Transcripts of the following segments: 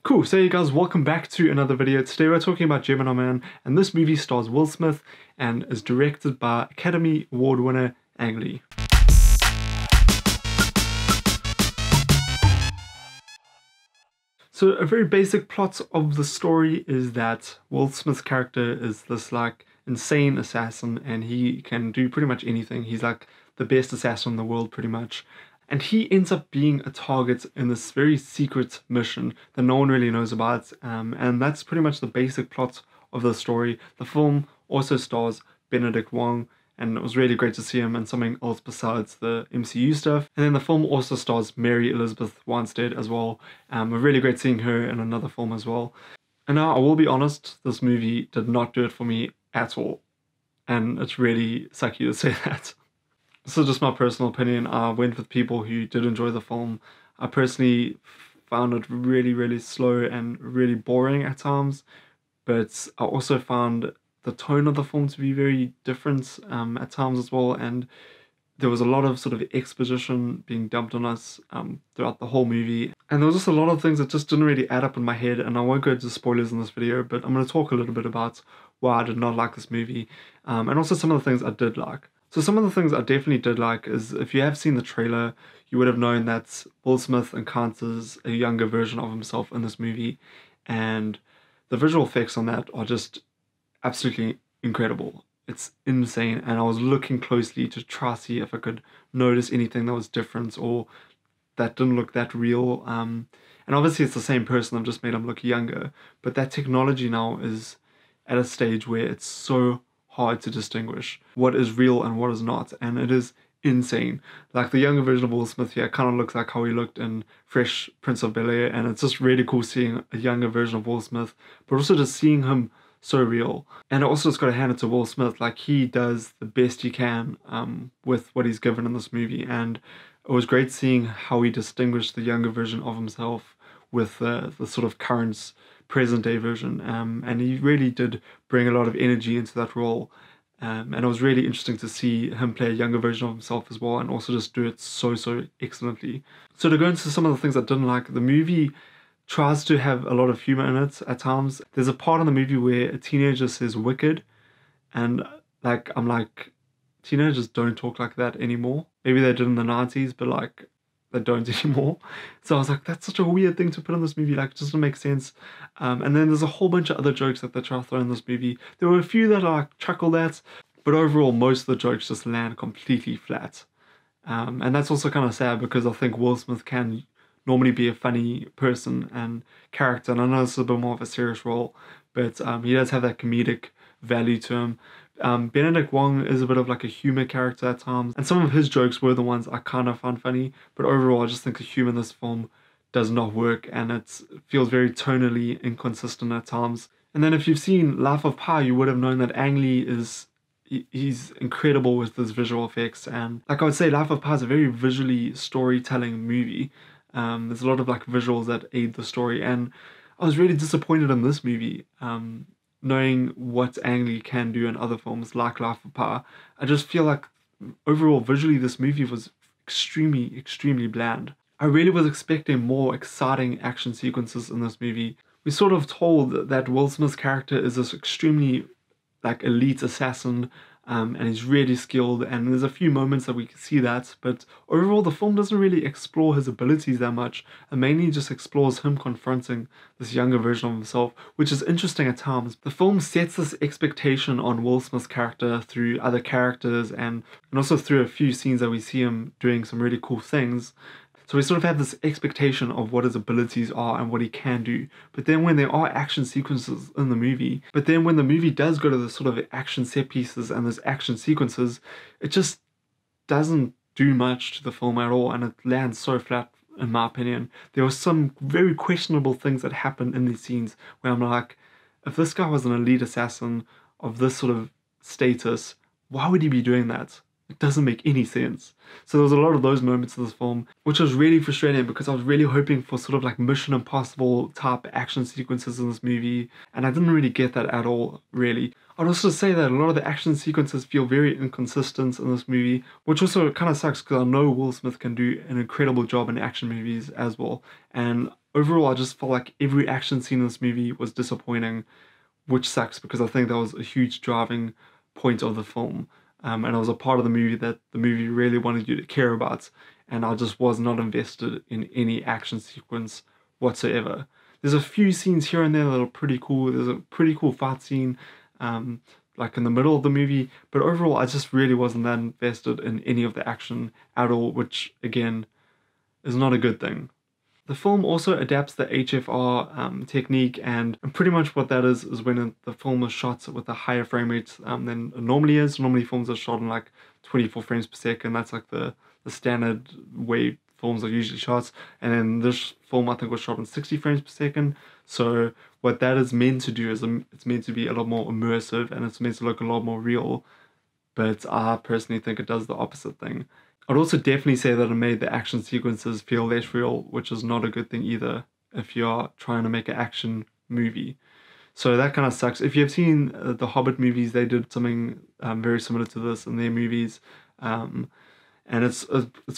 Cool, so you guys, welcome back to another video. Today we're talking about Gemini Man, and this movie stars Will Smith and is directed by Academy Award winner Ang Lee. So a very basic plot of the story is that Will Smith's character is this like insane assassin, and he can do pretty much anything. He's like the best assassin in the world pretty much. And he ends up being a target in this very secret mission that no one really knows about. And that's pretty much the basic plot of the story. The film also stars Benedict Wong, and it was really great to see him in something else besides the MCU stuff. And then the film also stars Mary Elizabeth Winstead as well. Really great seeing her in another film as well. And now I will be honest, this movie did not do it for me at all. And it's really sucky to say that. This is just my personal opinion. I went with people who did enjoy the film. I personally found it really slow and really boring at times, but I also found the tone of the film to be very different at times as well, and there was a lot of sort of exposition being dumped on us throughout the whole movie, and there was just a lot of things that just didn't really add up in my head. And I won't go into spoilers in this video, but I'm going to talk a little bit about why I did not like this movie, and also some of the things I did like. So some of the things I definitely did like is, if you have seen the trailer, you would have known that Will Smith encounters a younger version of himself in this movie, and the visual effects on that are just absolutely incredible. It's insane, and I was looking closely to try to see if I could notice anything that was different or that didn't look that real. And obviously it's the same person, I've just made him look younger, but that technology now is at a stage where it's so hard to distinguish what is real and what is not, and it is insane. Like the younger version of Will Smith here kind of looks like how he looked in Fresh Prince of Bel-Air, and it's just really cool seeing a younger version of Will Smith, but also just seeing him so real. And I also just got to hand it to Will Smith, like he does the best he can with what he's given in this movie, and it was great seeing how he distinguished the younger version of himself with the sort of current present day version, and he really did bring a lot of energy into that role, and it was really interesting to see him play a younger version of himself as well, and also just do it so excellently. So to go into some of the things I didn't like, the movie tries to have a lot of humor in it at times. There's a part in the movie where a teenager says wicked, and like I'm like, teenagers don't talk like that anymore. Maybe they did in the 90s, but like they don't anymore. So I was like, that's such a weird thing to put in this movie, like it just doesn't make sense. And then there's a whole bunch of other jokes that they try to throw in this movie. There were a few that I like chuckled at, but overall most of the jokes just land completely flat. And that's also kind of sad, because I think Will Smith can normally be a funny person and character, and I know this is a bit more of a serious role, but he does have that comedic value to him. Benedict Wong is a bit of like a humor character at times, and some of his jokes were the ones I kind of found funny, but overall I just think the humor in this film does not work, and it feels very tonally inconsistent at times. And then if you've seen Life of Pi, you would have known that Ang Lee he's incredible with his visual effects, and like I would say, Life of Pi is a very visually storytelling movie. There's a lot of like visuals that aid the story, and I was really disappointed in this movie, knowing what Ang Lee can do in other films like Life of Pi. I just feel like overall visually this movie was extremely bland. I really was expecting more exciting action sequences in this movie. We're sort of told that Will Smith's character is this extremely like elite assassin, and he's really skilled, and there's a few moments that we can see that, but overall the film doesn't really explore his abilities that much, and mainly just explores him confronting this younger version of himself, which is interesting at times. The film sets this expectation on Will Smith's character through other characters, and also through a few scenes that we see him doing some really cool things. So we sort of have this expectation of what his abilities are and what he can do. But then when there are action sequences in the movie, but then when the movie does go to the sort of action set pieces and there's action sequences, it just doesn't do much to the film at all, and it lands so flat in my opinion. There were some very questionable things that happen in these scenes where I'm like, if this guy was an elite assassin of this sort of status, why would he be doing that? It doesn't make any sense. So there was a lot of those moments in this film, which was really frustrating, because I was really hoping for sort of like Mission Impossible type action sequences in this movie, and I didn't really get that at all, really. I'd also say that a lot of the action sequences feel very inconsistent in this movie, which also kind of sucks, because I know Will Smith can do an incredible job in action movies as well, and overall I just felt like every action scene in this movie was disappointing, which sucks because I think that was a huge driving point of the film. And it was a part of the movie that the movie really wanted you to care about, and I just was not invested in any action sequence whatsoever. There's a few scenes here and there that are pretty cool. There's a pretty cool fight scene, like in the middle of the movie, but overall I just really wasn't that invested in any of the action at all, which again is not a good thing. The film also adapts the HFR technique, and pretty much what that is when the film is shot with a higher frame rate than it normally is. Normally films are shot in like 24 frames per second. That's like the standard way films are usually shot. And then this film I think was shot in 60 frames per second. So what that is meant to do is it's meant to be a lot more immersive, and it's meant to look a lot more real. But I personally think it does the opposite thing. I'd also definitely say that it made the action sequences feel less real, which is not a good thing either if you're trying to make an action movie. So that kind of sucks. If you've seen the Hobbit movies, they did something very similar to this in their movies. And it's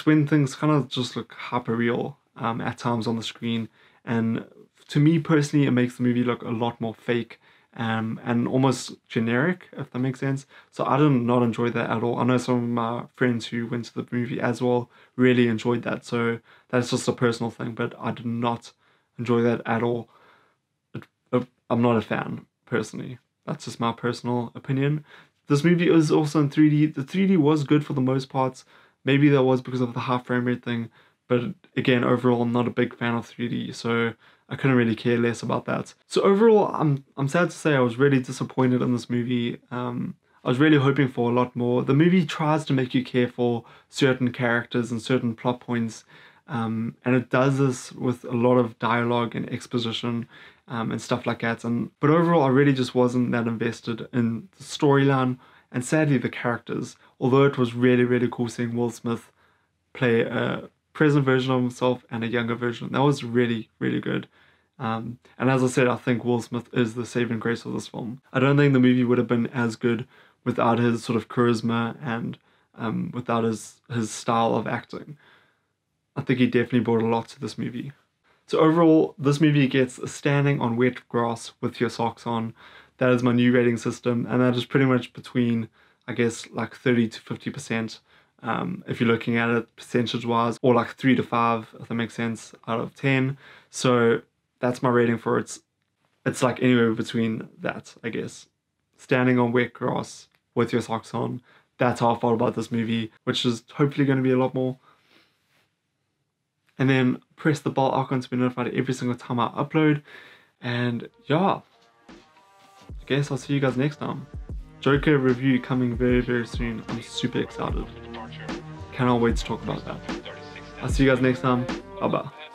when things kind of just look hyper real at times on the screen. And to me personally, it makes the movie look a lot more fake and almost generic, if that makes sense. So I did not enjoy that at all. I know some of my friends who went to the movie as well really enjoyed that. So that's just a personal thing, but I did not enjoy that at all. I'm not a fan, personally. That's just my personal opinion. This movie is also in 3D. The 3D was good for the most parts. Maybe that was because of the high frame rate thing. But again, overall, I'm not a big fan of 3D. So I couldn't really care less about that. So overall, I'm sad to say I was really disappointed in this movie. I was really hoping for a lot more. The movie tries to make you care for certain characters and certain plot points, and it does this with a lot of dialogue and exposition and stuff like that. But overall, I really just wasn't that invested in the storyline and sadly the characters. Although it was really, really cool seeing Will Smith play a present version of himself and a younger version. That was really, really good. And as I said, I think Will Smith is the saving grace of this film. I don't think the movie would have been as good without his sort of charisma and without his style of acting. I think he definitely brought a lot to this movie. So overall, this movie gets a standing on wet grass with your socks on. That is my new rating system, and that is pretty much between, I guess, like 30 to 50%. If you're looking at it percentage-wise, or like 3 to 5, if that makes sense, out of 10. So that's my rating for it. It's like anywhere between that, I guess. Standing on wet grass with your socks on. That's how I felt about this movie, which is hopefully going to be a lot more. And then press the bell icon to be notified every single time I upload. And yeah, I guess I'll see you guys next time. Joker review coming very, very soon. I'm super excited. Cannot wait to talk about that. I'll see you guys next time. Bye bye.